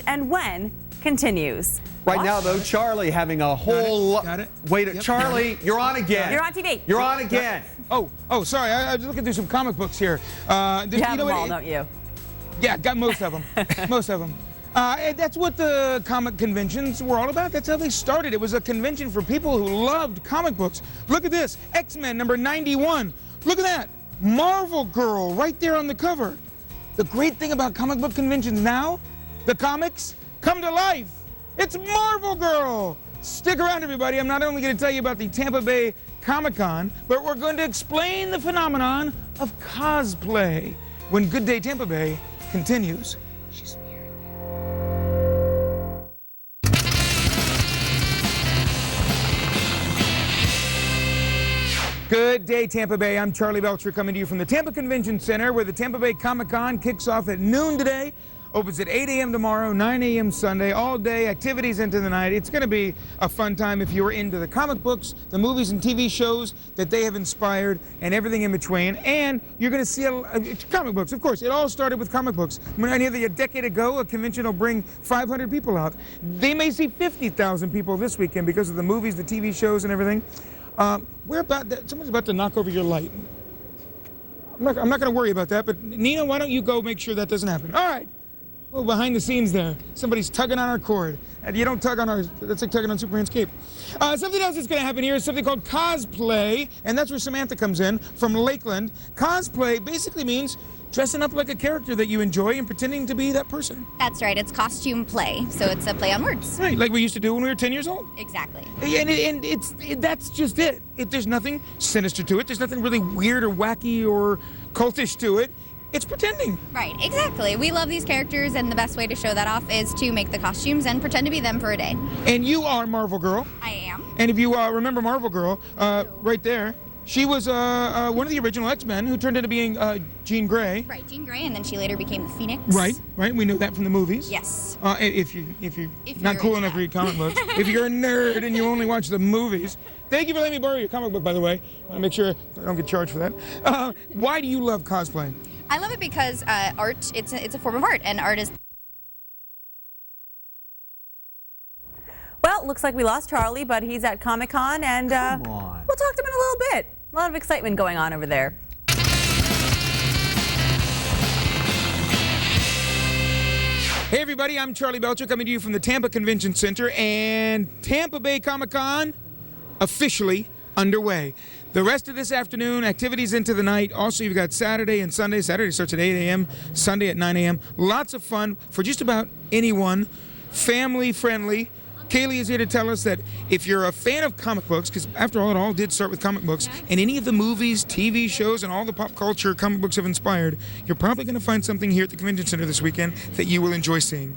And when continues. Right now, though, Charlie having a whole... Got it. Wait, Yep, Charlie, you're on again. You're on TV. You're on again. Oh, sorry. I was looking through some comic books here. You have them all, don't you? Yeah, got most of them. Most of them. And that's what the comic conventions were all about. That's how they started. It was a convention for people who loved comic books. Look at this. X-Men number 91. Look at that. Marvel Girl right there on the cover. The great thing about comic book conventions now, the comics come to life. It's Marvel Girl. Stick around, everybody. I'm not only going to tell you about the Tampa Bay Comic-Con, but we're going to explain the phenomenon of cosplay when Good Day Tampa Bay continues. She's weird. Good day, Tampa Bay. I'm Charlie Belcher coming to you from the Tampa Convention Center, where the Tampa Bay Comic-Con kicks off at noon today. Opens at 8 a.m. tomorrow, 9 a.m. Sunday, all day, activities into the night. It's going to be a fun time if you're into the comic books, the movies and TV shows that they have inspired, and everything in between. And you're going to see comic books, of course. It all started with comic books. Nearly a decade ago, a convention will bring 500 people out. They may see 50,000 people this weekend because of the movies, the TV shows, and everything. Someone's about to knock over your light. I'm not going to worry about that, but Nina, why don't you go make sure that doesn't happen? All right. Well, behind the scenes there, somebody's tugging on our cord. And you don't tug on ours, that's like tugging on Superman's cape. Something else that's going to happen here is something called cosplay, and that's where Samantha comes in from Lakeland. Cosplay basically means dressing up like a character that you enjoy and pretending to be that person. That's right, it's costume play, so it's a play on words. Right, like we used to do when we were 10 years old. Exactly. And that's just it. There's nothing sinister to it. There's nothing really weird or wacky or cultish to it. It's pretending. Right, exactly. We love these characters, and the best way to show that off is to make the costumes and pretend to be them for a day. And you are Marvel Girl. I am. And if you remember Marvel Girl, right there, she was one of the original X-Men who turned into being Jean Grey. Right, Jean Grey, and then she later became the Phoenix. Right. We know that from the movies. Yes. If you're not cool enough to read comic books, if you're a nerd and you only watch the movies. Thank you for letting me borrow your comic book, by the way. I want to make sure I don't get charged for that. Why do you love cosplay? I love it because art, it's a form of art, and art is... Well, looks like we lost Charlie, but he's at Comic-Con, and we'll talk to him in a little bit. A lot of excitement going on over there. Hey everybody, I'm Charlie Belcher coming to you from the Tampa Convention Center, and Tampa Bay Comic-Con officially underway. The rest of this afternoon, activities into the night. Also, you've got Saturday and Sunday. Saturday starts at 8 a.m., Sunday at 9 a.m. Lots of fun for just about anyone. Family friendly. Kaylee is here to tell us that if you're a fan of comic books, because after all, it all did start with comic books, and any of the movies, TV shows, and all the pop culture comic books have inspired, you're probably going to find something here at the Convention Center this weekend that you will enjoy seeing.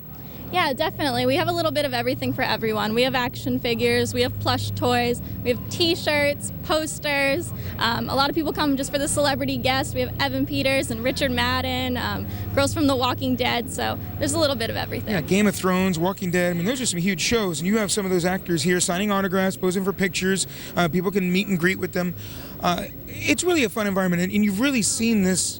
Yeah, definitely. We have a little bit of everything for everyone. We have action figures, we have plush toys, we have t-shirts, posters. A lot of people come just for the celebrity guests. We have Evan Peters and Richard Madden, girls from The Walking Dead, so there's a little bit of everything. Yeah, Game of Thrones, Walking Dead. I mean, those are some huge shows, and you have some of those actors here signing autographs, posing for pictures. People can meet and greet with them. It's really a fun environment, and you've really seen this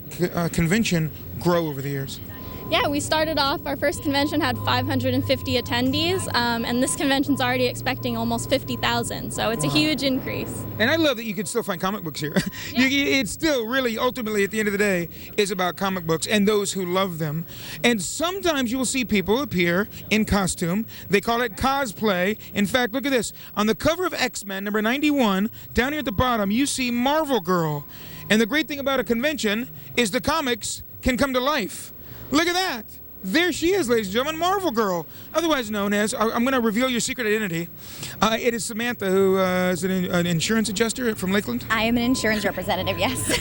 convention grow over the years. Yeah, we started off, our first convention had 550 attendees, and this convention's already expecting almost 50,000, so it's a huge increase. And I love that you can still find comic books here. Yeah. It's still really, ultimately, at the end of the day, is about comic books and those who love them. And sometimes you will see people appear in costume. They call it cosplay. In fact, look at this. On the cover of X-Men, number 91, down here at the bottom, you see Marvel Girl. And the great thing about a convention is the comics can come to life. Look at that. There she is, ladies and gentlemen, Marvel Girl, otherwise known as, I'm going to reveal your secret identity. It is Samantha, who is an insurance adjuster from Lakeland. I am an insurance representative, yes.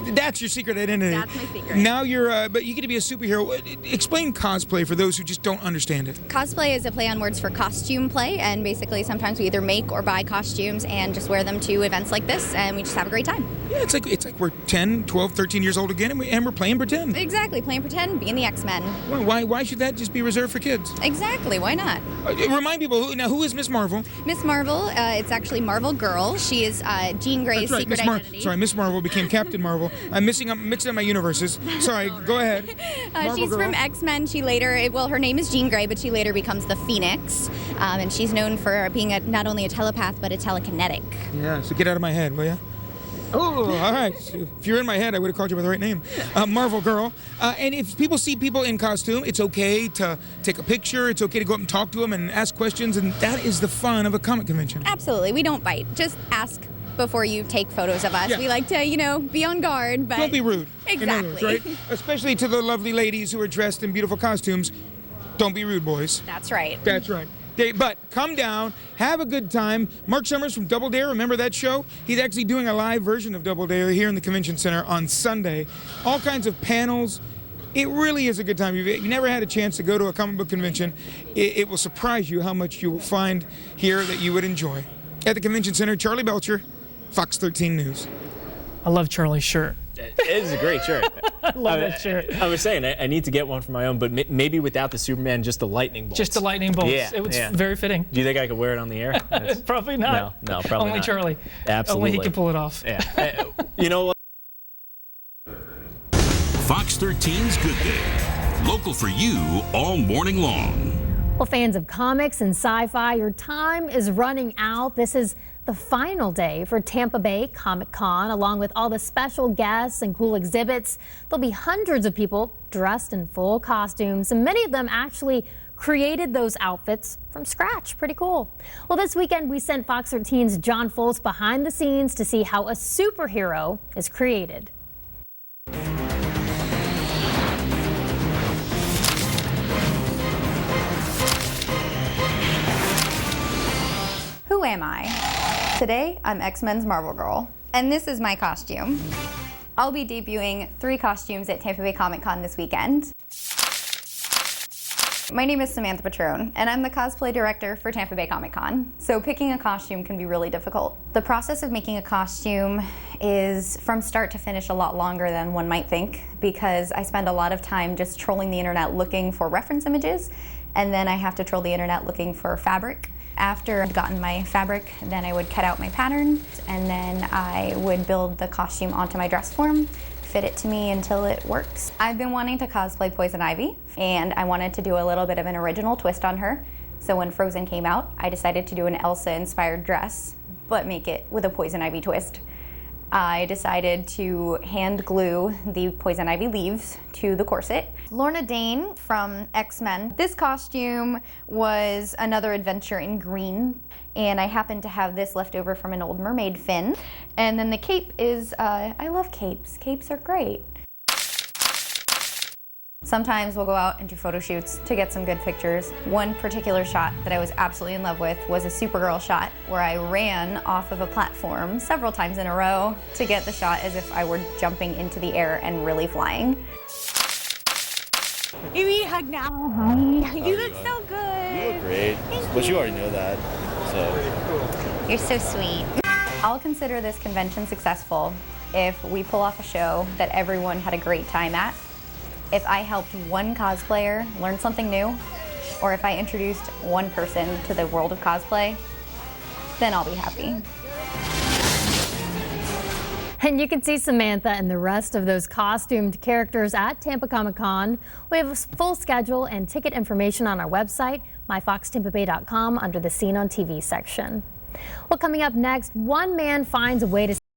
That's your secret identity. That's my secret. Now but you get to be a superhero. Explain cosplay for those who just don't understand it. Cosplay is a play on words for costume play, and basically sometimes we either make or buy costumes and just wear them to events like this, and we just have a great time. Yeah, it's like we're 10, 12, 13 years old again, and we're playing pretend. Exactly, playing pretend, being the X-Men. Why should that just be reserved for kids? Exactly, why not? Remind people, who is Miss Marvel? Miss Marvel, it's actually Marvel Girl. She is Jean Grey's That's right, secret identity. Sorry, Miss Marvel became Captain Marvel. I'm mixing up my universes. Sorry, go ahead. She's Girl. from X-Men. She later, her name is Jean Grey, but she later becomes the Phoenix. And she's known for being not only a telepath, but a telekinetic. Yeah, so get out of my head, will ya? Oh, all right. So if you're in my head, I would have called you by the right name. Marvel Girl. And if people see people in costume, it's okay to take a picture. It's okay to go up and talk to them and ask questions. And that is the fun of a comic convention. Absolutely. We don't bite. Just ask before you take photos of us. Yeah. We like to, be on guard, but... Don't be rude. Exactly. In other words, right? Especially to the lovely ladies who are dressed in beautiful costumes. Don't be rude, boys. That's right. That's right. But come down, have a good time. Mark Summers from Double Dare, remember that show? He's actually doing a live version of Double Dare here in the Convention Center on Sunday. All kinds of panels. It really is a good time. If you never had a chance to go to a comic book convention, it will surprise you how much you will find here that you would enjoy. At the Convention Center, Charlie Belcher, Fox 13 News. I love Charlie's shirt. It is a great shirt. Love that shirt. I was saying I need to get one for my own, but maybe without the Superman, just the lightning bolts. Just the lightning bolts. Yeah, it was yeah. very fitting. Do you think I could wear it on the air? Probably not. No, probably Only not. Charlie. Absolutely. Only he can pull it off. Yeah. You know what? Fox 13's Good Day. Local for you all morning long. Well, fans of comics and sci-fi, your time is running out. This is the final day for Tampa Bay Comic-Con, along with all the special guests and cool exhibits. There'll be hundreds of people dressed in full costumes, and many of them actually created those outfits from scratch. Pretty cool. Well, this weekend we sent Fox 13's John Foltz behind the scenes to see how a superhero is created. Who am I? Today, I'm X-Men's Marvel Girl, and this is my costume. I'll be debuting 3 costumes at Tampa Bay Comic-Con this weekend. My name is Samantha Patron, and I'm the cosplay director for Tampa Bay Comic-Con. So picking a costume can be really difficult. The process of making a costume is, from start to finish, a lot longer than one might think, because I spend a lot of time just trolling the internet looking for reference images, and then I have to troll the internet looking for fabric. After I'd gotten my fabric, then I would cut out my pattern, and then I would build the costume onto my dress form, fit it to me until it works. I've been wanting to cosplay Poison Ivy, and I wanted to do a little bit of an original twist on her. So when Frozen came out, I decided to do an Elsa-inspired dress, but make it with a Poison Ivy twist. I decided to hand glue the Poison Ivy leaves to the corset. Lorna Dane from X-Men. This costume was another adventure in green, and I happened to have this left over from an old mermaid fin. And then the cape is, I love capes. Capes are great. Sometimes we'll go out and do photo shoots to get some good pictures. One particular shot that I was absolutely in love with was a Supergirl shot where I ran off of a platform several times in a row to get the shot as if I were jumping into the air and really flying. Give me a hug now. Hi. You look so good. You look great, but you already know that, so. You're so sweet. I'll consider this convention successful if we pull off a show that everyone had a great time at, if I helped one cosplayer learn something new, or if I introduced one person to the world of cosplay, then I'll be happy. And you can see Samantha and the rest of those costumed characters at Tampa Comic-Con. We have a full schedule and ticket information on our website, myfoxtampabay.com, under the Scene on TV section. Well, coming up next, one man finds a way to